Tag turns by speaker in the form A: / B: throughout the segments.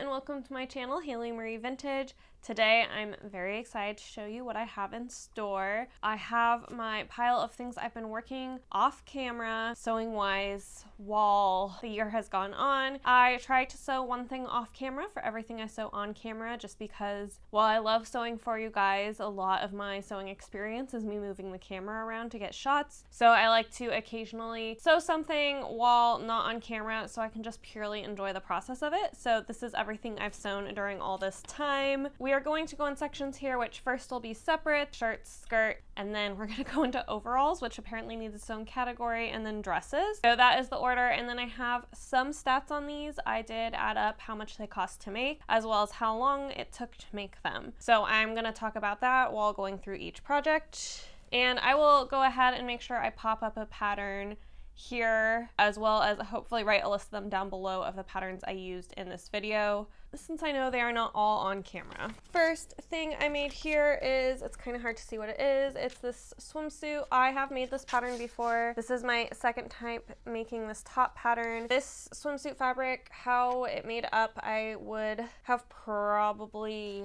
A: and welcome to my channel, Haylee Marie Vintage. Today I'm very excited to show you what I have in store. I have my pile of things I've been working off camera, sewing wise, while the year has gone on. I try to sew one thing off camera for everything I sew on camera, just because while I love sewing for you guys, a lot of my sewing experience is me moving the camera around to get shots. So I like to occasionally sew something while not on camera so I can just purely enjoy the process of it. So this is everything I've sewn during all this time. We are going to go in sections here, which first will be separate, shirt, skirt, and then we're going to go into overalls, which apparently needs its own category, and then dresses. So that is the order, and then I have some stats on these. I did add up how much they cost to make, as well as how long it took to make them. So I'm going to talk about that while going through each project. And I will go ahead and make sure I pop up a pattern here, as well as hopefully write a list of them down below of the patterns I used in this video, since I know they are not all on camera. First thing I made here is, it's kind of hard to see what it is. It's this swimsuit. I have made this pattern before. This is my second time making this top pattern. This swimsuit fabric, how it made up, I would have probably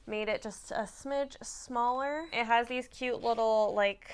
A: made it just a smidge smaller. It has these cute little like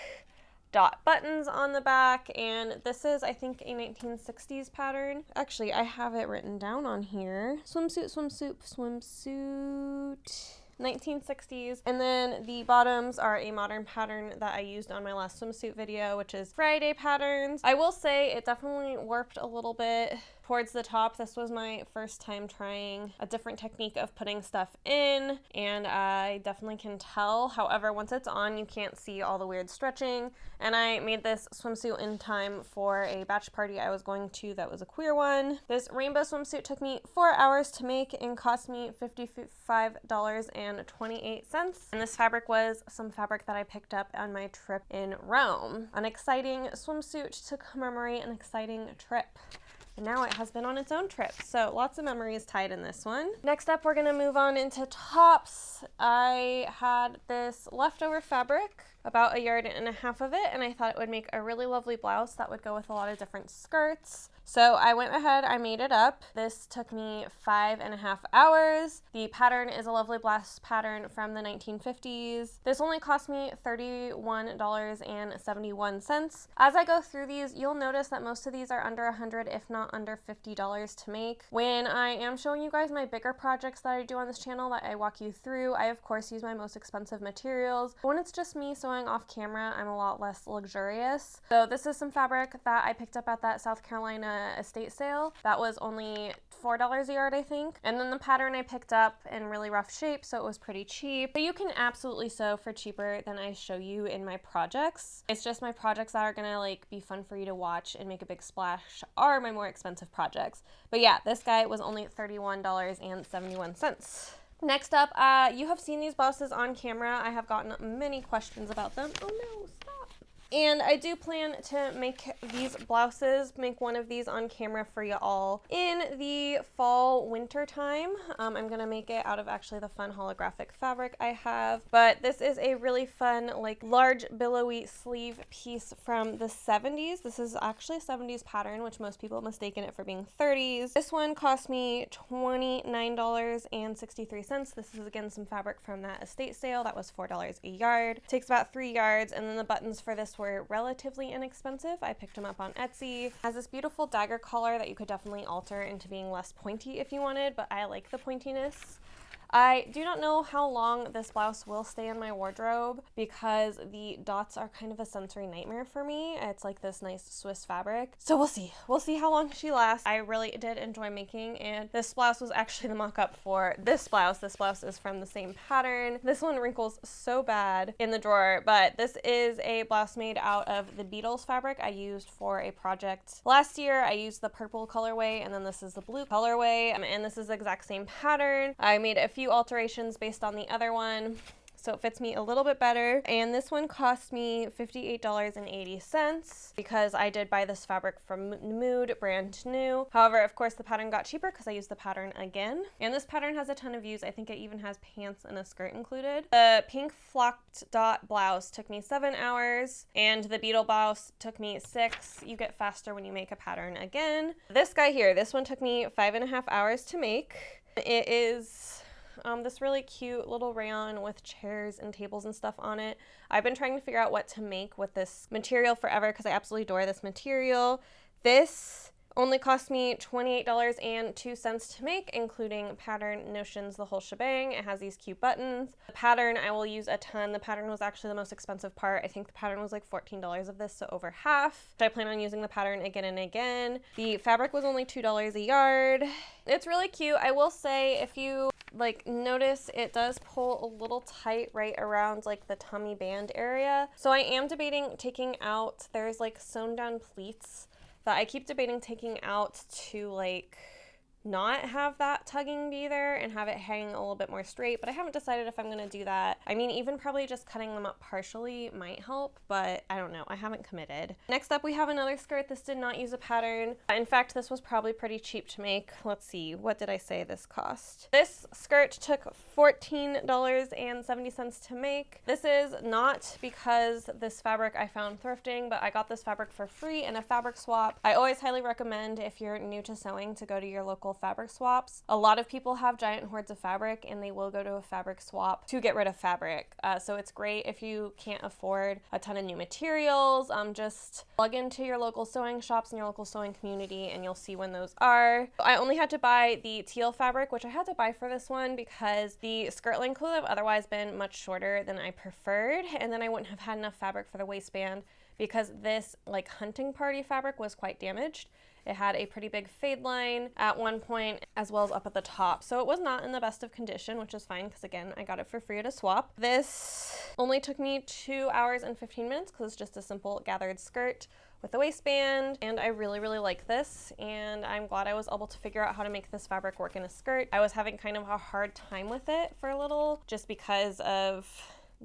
A: dot buttons on the back, and this is, I think, a 1960s pattern. Actually, I have it written down on here. Swimsuit, swimsuit, swimsuit. 1960s. And then the bottoms are a modern pattern that I used on my last swimsuit video, which is Friday patterns. I will say it definitely warped a little bit towards the top. This was my first time trying a different technique of putting stuff in, and I definitely can tell. However, once it's on, you can't see all the weird stretching. And I made this swimsuit in time for a batch party I was going to that was a queer one. This rainbow swimsuit took me 4 hours to make and cost me $55.28. And this fabric was some fabric that I picked up on my trip in Rome. An exciting swimsuit to commemorate an exciting trip. And now it has been on its own trip, so lots of memories tied in this one. Next up, we're gonna move on into tops. I had this leftover fabric, about 1.5 yards of it, and I thought it would make a really lovely blouse that would go with a lot of different skirts. So I went ahead, I made it up. This took me 5.5 hours. The pattern is a lovely blouse pattern from the 1950s. This only cost me $31.71. As I go through these, you'll notice that most of these are under $100, if not under $50 to make. When I am showing you guys my bigger projects that I do on this channel that I walk you through, I of course use my most expensive materials. But when it's just me sewing off camera, I'm a lot less luxurious. So this is some fabric that I picked up at that South Carolina estate sale. That was only $4 a yard, I think. And then the pattern I picked up in really rough shape, so it was pretty cheap. But you can absolutely sew for cheaper than I show you in my projects. It's just my projects that are gonna like be fun for you to watch and make a big splash are my more expensive projects. But yeah, this guy was only $31.71. Next up, you have seen these blouses on camera. I have gotten many questions about them. Oh no, stop. And I do plan to make these blouses, make one of these on camera for you all in the fall winter time. I'm gonna make it out of actually the fun holographic fabric I have, but this is a really fun like large billowy sleeve piece from the 70s. This is actually a 70s pattern, which most people mistaken it for being 30s. This one cost me $29.63. This is again some fabric from that estate sale. That was $4 a yard. It takes about 3 yards, and then the buttons for this were relatively inexpensive. I picked them up on Etsy. It has this beautiful dagger collar that you could definitely alter into being less pointy if you wanted, but I like the pointiness. I do not know how long this blouse will stay in my wardrobe because the dots are kind of a sensory nightmare for me. It's like this nice Swiss fabric. So we'll see. We'll see how long she lasts. I really did enjoy making, and this blouse was actually the mock-up for this blouse. This blouse is from the same pattern. This one wrinkles so bad in the drawer, but this is a blouse made out of the Beetles fabric I used for a project last year. I used the purple colorway, and then this is the blue colorway, and this is the exact same pattern. I made a few alterations based on the other one, so it fits me a little bit better. And this one cost me $58.80 because I did buy this fabric from Mood, brand new. However, of course, the pattern got cheaper because I used the pattern again. And this pattern has a ton of views. I think it even has pants and a skirt included. The pink flocked dot blouse took me 7 hours, and the beetle blouse took me 6. You get faster when you make a pattern again. This guy here, this one took me 5.5 hours to make. It is this really cute little rayon with chairs and tables and stuff on it. I've been trying to figure out what to make with this material forever because I absolutely adore this material. This only cost me $28.02 to make, including pattern, notions, the whole shebang. It has these cute buttons. The pattern I will use a ton. The pattern was actually the most expensive part. I think the pattern was like $14 of this, so over half. I plan on using the pattern again and again. The fabric was only $2 a yard. It's really cute. I will say, if you like notice, it does pull a little tight right around like the tummy band area. So I am debating taking out, there's like sewn down pleats that I keep debating taking out to like not have that tugging be there and have it hang a little bit more straight, but I haven't decided if I'm gonna do that. I mean, even probably just cutting them up partially might help, but I don't know, I haven't committed. Next up, we have another skirt. This did not use a pattern. In fact, this was probably pretty cheap to make. Let's see, what did I say this cost? This skirt took $14.70 to make. This is not because this fabric I found thrifting, but I got this fabric for free in a fabric swap. I always highly recommend, if you're new to sewing, to go to your local fabric swaps. A lot of people have giant hoards of fabric and they will go to a fabric swap to get rid of fabric. So it's great if you can't afford a ton of new materials. Just plug into your local sewing shops and your local sewing community and you'll see when those are. I only had to buy the teal fabric, which I had to buy for this one because the skirt length would have otherwise been much shorter than I preferred, and then I wouldn't have had enough fabric for the waistband because this like hunting party fabric was quite damaged. It had a pretty big fade line at one point as well as up at the top. So it was not in the best of condition, which is fine because again, I got it for free at a swap. This only took me 2 hours and 15 minutes because it's just a simple gathered skirt with a waistband, and I really, really like this, and I'm glad I was able to figure out how to make this fabric work in a skirt. I was having kind of a hard time with it for a little just because of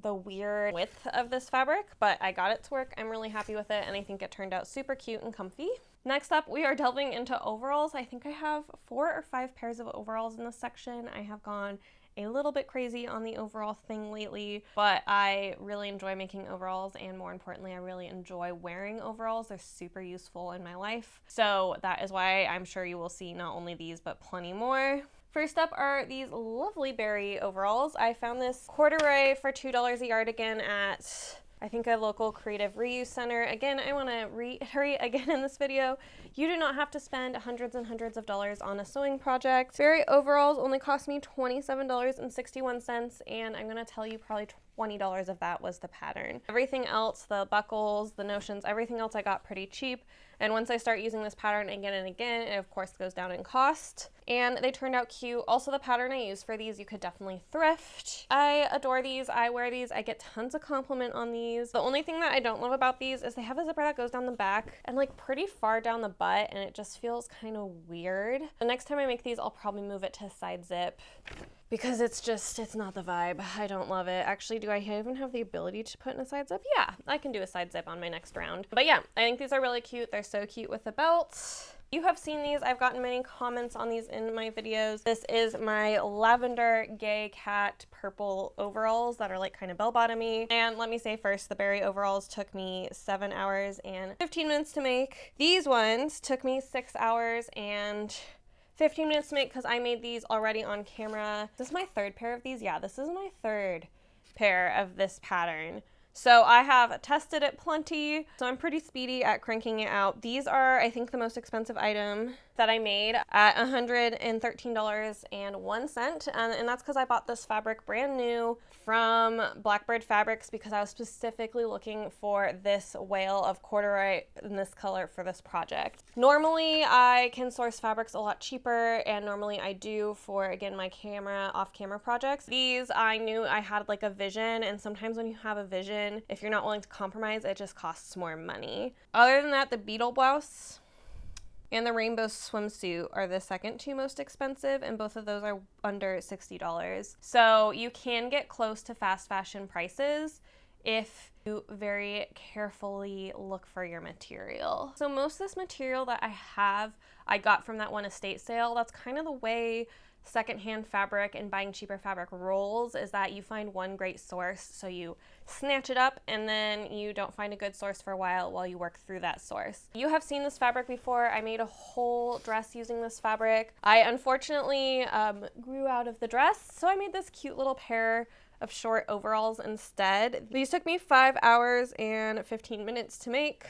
A: the weird width of this fabric, but I got it to work. I'm really happy with it, and I think it turned out super cute and comfy. Next up, we are delving into overalls. I think I have 4 or 5 pairs of overalls in this section. I have gone a little bit crazy on the overall thing lately, but I really enjoy making overalls, and more importantly, I really enjoy wearing overalls. They're super useful in my life. So that is why I'm sure you will see not only these, but plenty more. First up are these lovely berry overalls. I found this corduroy for $2 a yard again at, I think, a local creative reuse center. Again, I want to reiterate again in this video, you do not have to spend hundreds and hundreds of dollars on a sewing project. Berry overalls only cost me $27.61, and I'm going to tell you probably $20 of that was the pattern. Everything else, the buckles, the notions, everything else I got pretty cheap. And once I start using this pattern again and again, it of course goes down in cost. And they turned out cute. Also, the pattern I use for these, you could definitely thrift. I adore these. I wear these. I get tons of compliment on these. The only thing that I don't love about these is they have a zipper that goes down the back and like pretty far down the butt, and it just feels kind of weird. The next time I make these, I'll probably move it to side zip because it's not the vibe. I don't love it. Actually, do I even have the ability to put in a side zip? Yeah, I can do a side zip on my next round. But yeah, I think these are really cute. They're so cute with the belt. You have seen these. I've gotten many comments on these in my videos. This is my lavender gay cat purple overalls that are like kind of bell-bottomy. And let me say first, the berry overalls took me 7 hours and 15 minutes to make. These ones took me 6 hours and 15 minutes to make because I made these already on camera. This is my 3rd pair of these. Yeah, this is my 3rd pair of this pattern. So I have tested it plenty, so I'm pretty speedy at cranking it out. These are, I think, the most expensive item that I made at $113.01, and that's because I bought this fabric brand new from Blackbird Fabrics because I was specifically looking for this whale of corduroy in this color for this project. Normally, I can source fabrics a lot cheaper, and normally I do for, again, my off-camera projects. These, I knew I had like a vision, and sometimes when you have a vision, if you're not willing to compromise, it just costs more money. Other than that, the Beetle blouse and the rainbow swimsuit are the second 2 most expensive, and both of those are under $60. So you can get close to fast fashion prices if you very carefully look for your material. So most of this material that I have, I got from that one estate sale. That's kind of the way secondhand fabric and buying cheaper fabric rolls is that you find one great source, so you snatch it up and then you don't find a good source for a while you work through that source. You have seen this fabric before. I made a whole dress using this fabric. I unfortunately grew out of the dress, so I made this cute little pair of short overalls instead. These took me 5 hours and 15 minutes to make.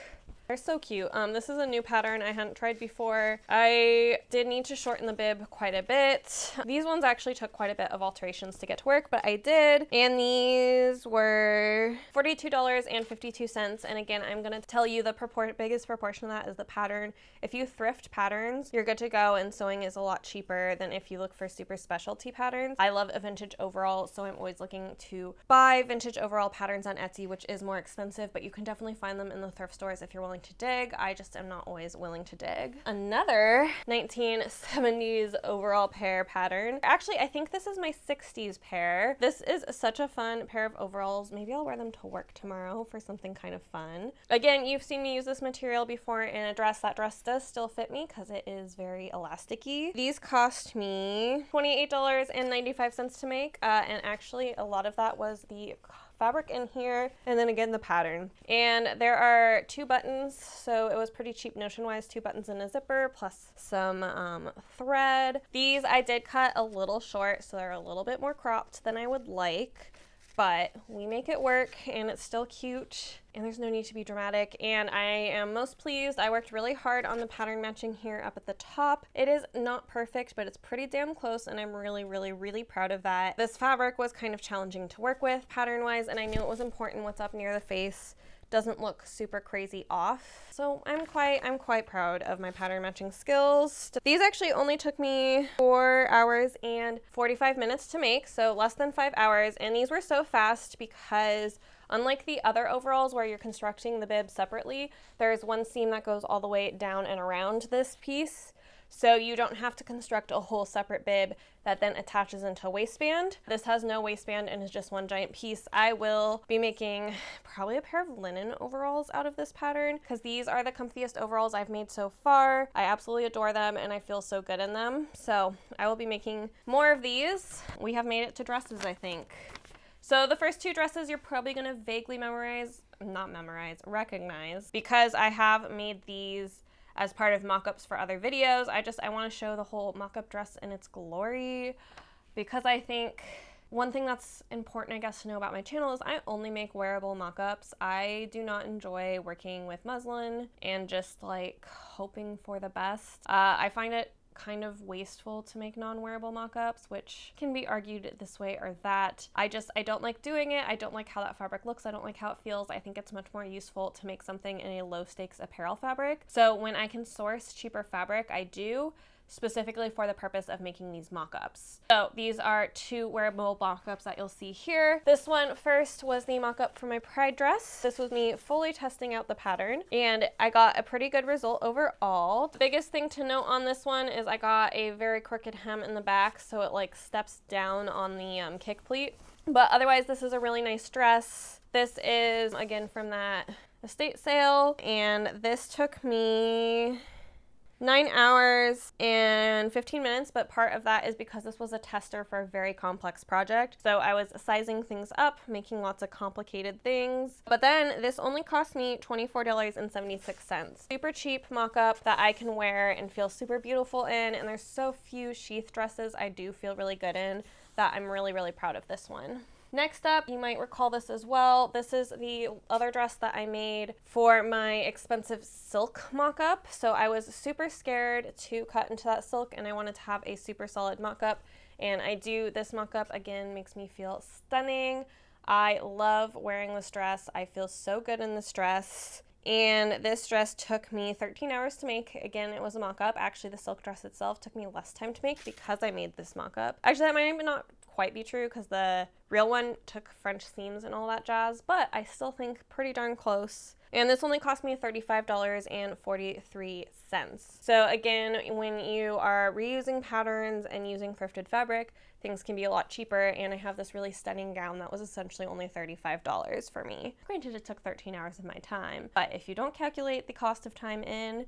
A: They're so cute. This is a new pattern I hadn't tried before. I did need to shorten the bib quite a bit. These ones actually took quite a bit of alterations to get to work, but I did. And these were $42.52. And again, I'm gonna tell you the biggest proportion of that is the pattern. If you thrift patterns, you're good to go, and sewing is a lot cheaper than if you look for super specialty patterns. I love a vintage overall, so I'm always looking to buy vintage overall patterns on Etsy, which is more expensive, but you can definitely find them in the thrift stores if you're willing to dig. I just am not always willing to dig. Another 1970s overall pair pattern. Actually, I think this is my 60s pair. This is such a fun pair of overalls. Maybe I'll wear them to work tomorrow for something kind of fun. Again, you've seen me use this material before in a dress. That dress does still fit me because it is very elasticy. These cost me $28.95 to make, and actually a lot of that was the fabric in here, and then again the pattern. And there are 2 buttons, so it was pretty cheap notion wise, 2 buttons and a zipper plus some thread. These I did cut a little short, so they're a little bit more cropped than I would like, but we make it work and it's still cute and there's no need to be dramatic. And I am most pleased. I worked really hard on the pattern matching here up at the top. It is not perfect, but it's pretty damn close, and I'm really, really, really proud of that. This fabric was kind of challenging to work with pattern wise, and I knew it was important what's up near the face doesn't look super crazy off. So I'm quite proud of my pattern matching skills. These actually only took me 4 hours and 45 minutes to make, so less than 5 hours. And these were so fast because unlike the other overalls where you're constructing the bib separately, there's one seam that goes all the way down and around this piece. So you don't have to construct a whole separate bib that then attaches into a waistband. This has no waistband and is just one giant piece. I will be making probably a pair of linen overalls out of this pattern because these are the comfiest overalls I've made so far. I absolutely adore them and I feel so good in them. So I will be making more of these. We have made it to dresses, I think. So the first 2 dresses you're probably gonna vaguely recognize because I have made these as part of mock-ups for other videos. I want to show the whole mock-up dress in its glory because I think one thing that's important, I guess, to know about my channel is I only make wearable mock-ups. I do not enjoy working with muslin and just like hoping for the best. I find it kind of wasteful to make non-wearable mock-ups, which can be argued this way or that. I don't like doing it. I don't like how that fabric looks. I don't like how it feels. I think it's much more useful to make something in a low stakes apparel fabric. So when I can source cheaper fabric, I do, specifically for the purpose of making these mock-ups. So these are 2 wearable mock-ups that you'll see here. This one first was the mock-up for my pride dress. This was me fully testing out the pattern and I got a pretty good result overall. The biggest thing to note on this one is I got a very crooked hem in the back, so it like steps down on the kick pleat. But otherwise, this is a really nice dress. This is again from that estate sale, and this took me 9 hours and 15 minutes, but part of that is because this was a tester for a very complex project. So I was sizing things up, making lots of complicated things. But then this only cost me $24.76. Super cheap mock-up that I can wear and feel super beautiful in. And there's so few sheath dresses I do feel really good in that I'm really, really proud of this one. Next up, you might recall this as well. This is the other dress that I made for my expensive silk mock-up. So I was super scared to cut into that silk and I wanted to have a super solid mock-up. And I do. This mock-up, again, makes me feel stunning. I love wearing this dress. I feel so good in this dress. And this dress took me 13 hours to make. Again, it was a mock-up. Actually, the silk dress itself took me less time to make because I made this mock-up. Actually, that might even not quite be true because the real one took French seams and all that jazz, but I still think pretty darn close. And this only cost me $35.43. So again, when you are reusing patterns and using thrifted fabric, things can be a lot cheaper. And I have this really stunning gown that was essentially only $35 for me. Granted, it took 13 hours of my time, but if you don't calculate the cost of time in,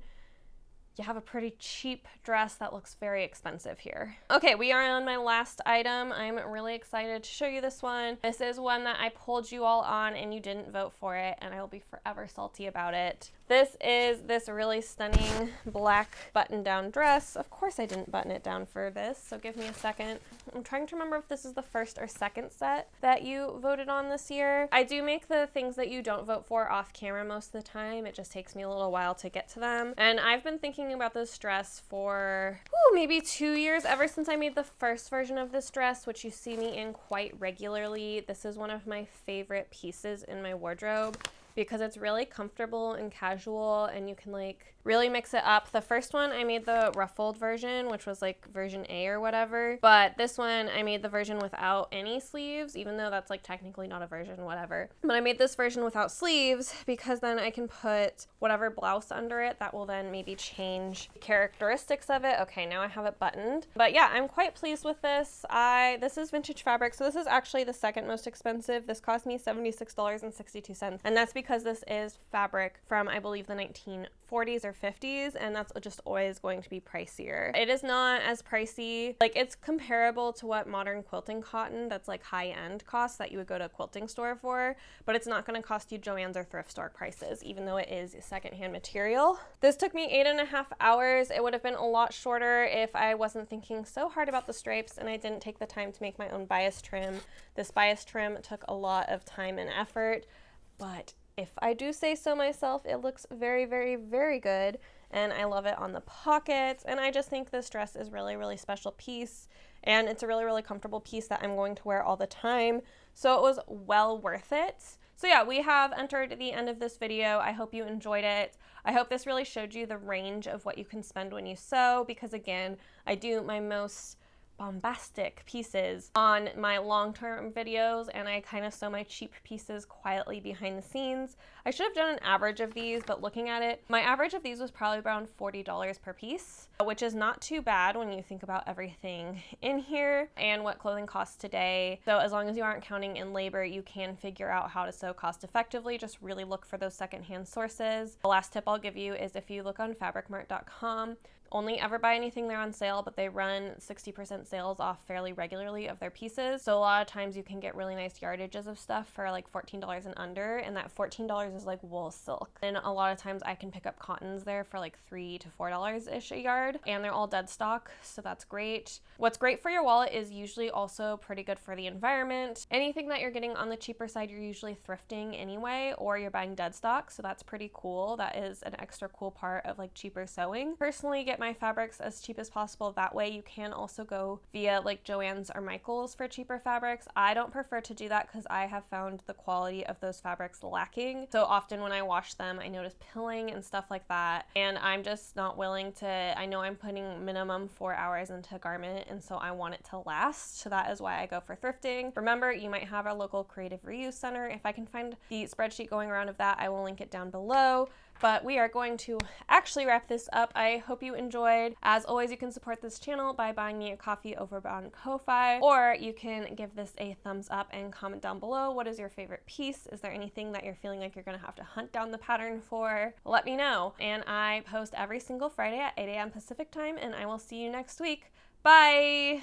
A: you have a pretty cheap dress that looks very expensive here. Okay, we are on my last item. I'm really excited to show you this one. This is one that I pulled you all on and you didn't vote for it, and I will be forever salty about it. This is this really stunning black button-down dress. Of course I didn't button it down for this, so give me a second. I'm trying to remember if this is the first or second set that you voted on this year. I do make the things that you don't vote for off camera most of the time. It just takes me a little while to get to them. And I've been thinking about this dress for maybe 2 years, ever since I made the first version of this dress, which you see me in quite regularly. This is one of my favorite pieces in my wardrobe because it's really comfortable and casual, and you can like really mix it up. The first one I made the ruffled version, which was like version A or whatever, but this one I made the version without any sleeves, even though that's like technically not a version, whatever. But I made this version without sleeves because then I can put whatever blouse under it that will then maybe change the characteristics of it. Okay, now I have it buttoned. But yeah, I'm quite pleased with this. This is vintage fabric, so this is actually the second most expensive. This cost me $76.62, and that's because this is fabric from, I believe, the 1940s or 50s, and that's just always going to be pricier. It is not as pricey. Like, it's comparable to what modern quilting cotton that's like high-end costs that you would go to a quilting store for, but it's not going to cost you Joann's or thrift store prices, even though it is secondhand material. This took me 8.5 hours. It would have been a lot shorter if I wasn't thinking so hard about the stripes and I didn't take the time to make my own bias trim. This bias trim took a lot of time and effort, but if I do say so myself, it looks very, very, very good, and I love it on the pockets, and I just think this dress is really, really special piece, and it's a really, really comfortable piece that I'm going to wear all the time, so it was well worth it. So yeah, we have entered the end of this video. I hope you enjoyed it. I hope this really showed you the range of what you can spend when you sew, because again, I do my most bombastic pieces on my long-term videos, and I kind of sew my cheap pieces quietly behind the scenes. I should have done an average of these, but looking at it, my average of these was probably around $40 per piece, which is not too bad when you think about everything in here and what clothing costs today. So as long as you aren't counting in labor, you can figure out how to sew cost effectively. Just really look for those secondhand sources. The last tip I'll give you is if you look on fabricmart.com, only ever buy anything there on sale, but they run 60% sales off fairly regularly of their pieces. So a lot of times you can get really nice yardages of stuff for like $14 and under, and that $14 is like wool silk. And a lot of times I can pick up cottons there for like $3 to $4-ish a yard, and they're all dead stock, so that's great. What's great for your wallet is usually also pretty good for the environment. Anything that you're getting on the cheaper side, you're usually thrifting anyway, or you're buying dead stock, so that's pretty cool. That is an extra cool part of like cheaper sewing. Personally, get my fabrics as cheap as possible. That way you can also go via like Joann's or Michael's for cheaper fabrics. I don't prefer to do that because I have found the quality of those fabrics lacking. So often when I wash them, I notice pilling and stuff like that, and I'm just not willing to. I know I'm putting minimum 4 hours into a garment, and so I want it to last. So that is why I go for thrifting. Remember, you might have a local creative reuse center. If I can find the spreadsheet going around of that, I will link it down below. But we are going to actually wrap this up. I hope you enjoyed. As always, you can support this channel by buying me a coffee over on Ko-Fi, or you can give this a thumbs up and comment down below. What is your favorite piece? Is there anything that you're feeling like you're gonna have to hunt down the pattern for? Let me know. And I post every single Friday at 8 a.m. Pacific time, and I will see you next week. Bye!